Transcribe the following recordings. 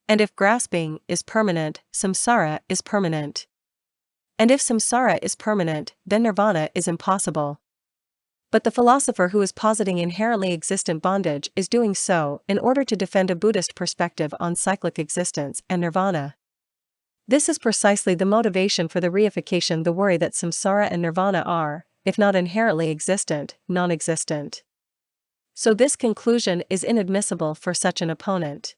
And if grasping is permanent, samsara is permanent. And if samsara is permanent, then nirvana is impossible. But the philosopher who is positing inherently existent bondage is doing so in order to defend a Buddhist perspective on cyclic existence and nirvana. This is precisely the motivation for the reification, the worry that samsara and nirvana are, if not inherently existent, non-existent. So this conclusion is inadmissible for such an opponent.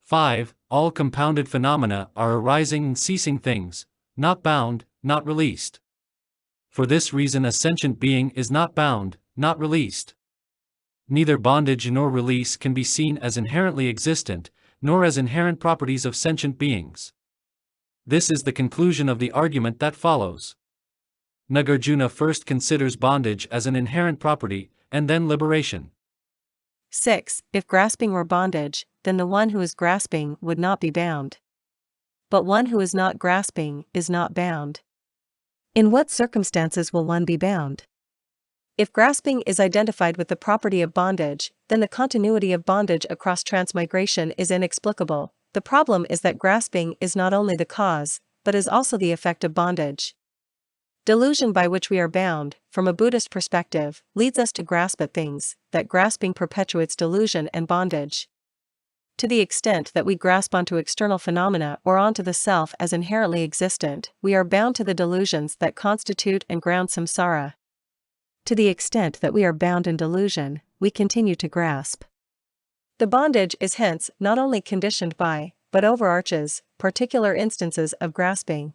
5. All compounded phenomena are arising and ceasing things, not bound, not released. For this reason a sentient being is not bound, not released. Neither bondage nor release can be seen as inherently existent, nor as inherent properties of sentient beings. This is the conclusion of the argument that follows. Nagarjuna first considers bondage as an inherent property, and then liberation. 6. If grasping were bondage, then the one who is grasping would not be bound. But one who is not grasping is not bound. In what circumstances will one be bound? If grasping is identified with the property of bondage, then the continuity of bondage across transmigration is inexplicable. The problem is that grasping is not only the cause, but is also the effect of bondage. Delusion by which we are bound, from a Buddhist perspective, leads us to grasp at things. That grasping perpetuates delusion and bondage. To the extent that we grasp onto external phenomena or onto the self as inherently existent, we are bound to the delusions that constitute and ground samsara. To the extent that we are bound in delusion, we continue to grasp. The bondage is hence not only conditioned by, but overarches, particular instances of grasping.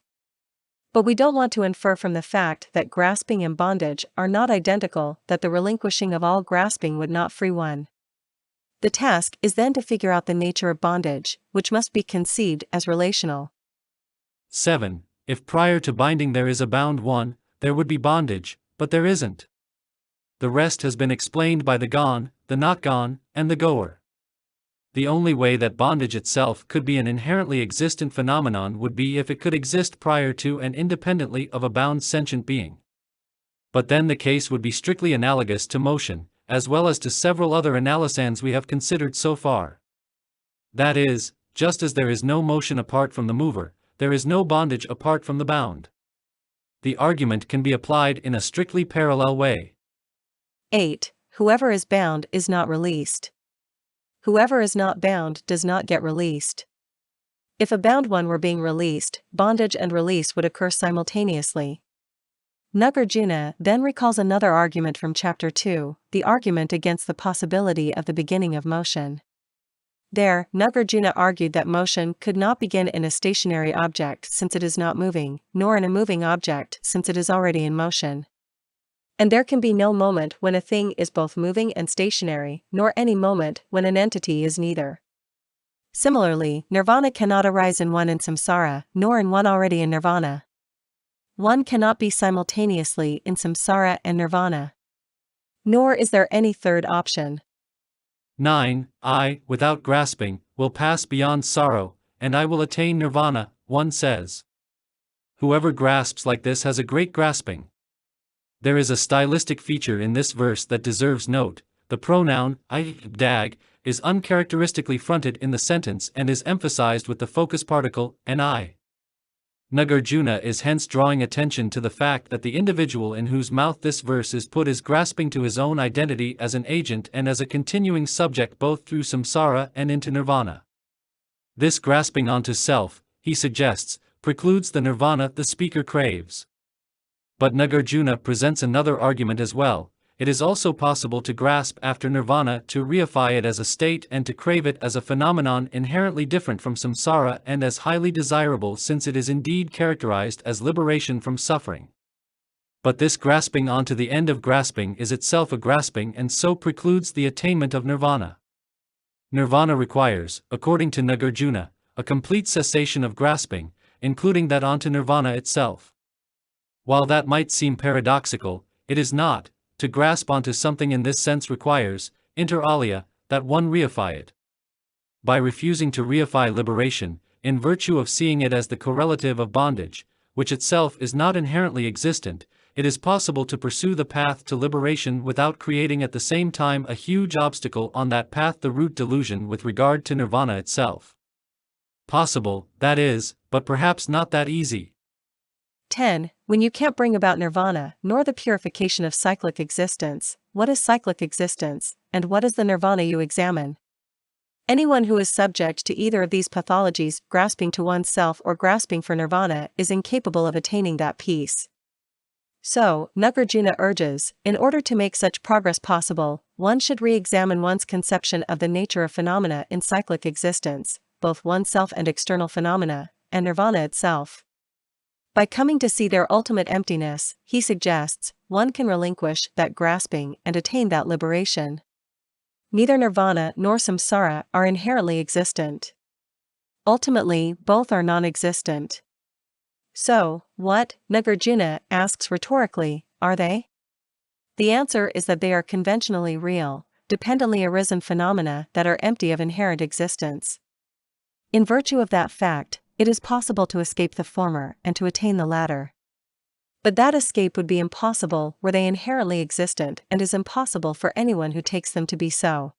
But we don't want to infer from the fact that grasping and bondage are not identical that the relinquishing of all grasping would not free one. The task is then to figure out the nature of bondage, which must be conceived as relational. 7. If prior to binding there is a bound one, there would be bondage, but there isn't. The rest has been explained by the gone, the not gone, and the goer. The only way that bondage itself could be an inherently existent phenomenon would be if it could exist prior to and independently of a bound sentient being. But then the case would be strictly analogous to motion, as well as to several other analysands we have considered so far. That is, just as there is no motion apart from the mover, there is no bondage apart from the bound. The argument can be applied in a strictly parallel way. 8. Whoever is bound is not released. Whoever is not bound does not get released. If a bound one were being released, bondage and release would occur simultaneously. Nagarjuna then recalls another argument from Chapter 2, the argument against the possibility of the beginning of motion. There, Nagarjuna argued that motion could not begin in a stationary object since it is not moving, nor in a moving object since it is already in motion. And there can be no moment when a thing is both moving and stationary, nor any moment when an entity is neither. Similarly, nirvana cannot arise in one in samsara, nor in one already in nirvana. One cannot be simultaneously in samsara and nirvana. Nor is there any third option. 9. I, without grasping, will pass beyond sorrow, and I will attain nirvana, one says. Whoever grasps like this has a great grasping. There is a stylistic feature in this verse that deserves note. The pronoun, I, dag, is uncharacteristically fronted in the sentence and is emphasized with the focus particle, and I. Nagarjuna is hence drawing attention to the fact that the individual in whose mouth this verse is put is grasping to his own identity as an agent and as a continuing subject both through samsara and into nirvana. This grasping onto self, he suggests, precludes the nirvana the speaker craves. But Nagarjuna presents another argument as well. It is also possible to grasp after nirvana, to reify it as a state and to crave it as a phenomenon inherently different from samsara and as highly desirable since it is indeed characterized as liberation from suffering. But this grasping onto the end of grasping is itself a grasping and so precludes the attainment of nirvana. Nirvana requires, according to Nagarjuna, a complete cessation of grasping, including that onto nirvana itself. While that might seem paradoxical, it is not. To grasp onto something in this sense requires, inter alia, that one reify it. By refusing to reify liberation, in virtue of seeing it as the correlative of bondage, which itself is not inherently existent, it is possible to pursue the path to liberation without creating at the same time a huge obstacle on that path, the root delusion with regard to nirvana itself. Possible, that is, but perhaps not that easy. 10. When you can't bring about nirvana, nor the purification of cyclic existence, what is cyclic existence, and what is the nirvana you examine? Anyone who is subject to either of these pathologies, grasping to oneself or grasping for nirvana, is incapable of attaining that peace. So, Nagarjuna urges, in order to make such progress possible, one should re-examine one's conception of the nature of phenomena in cyclic existence, both oneself and external phenomena, and nirvana itself. By coming to see their ultimate emptiness, he suggests, one can relinquish that grasping and attain that liberation. Neither nirvana nor samsara are inherently existent. Ultimately, both are non-existent. So, what, Nagarjuna asks rhetorically, are they? The answer is that they are conventionally real, dependently arisen phenomena that are empty of inherent existence. In virtue of that fact, it is possible to escape the former and to attain the latter. But that escape would be impossible were they inherently existent and is impossible for anyone who takes them to be so.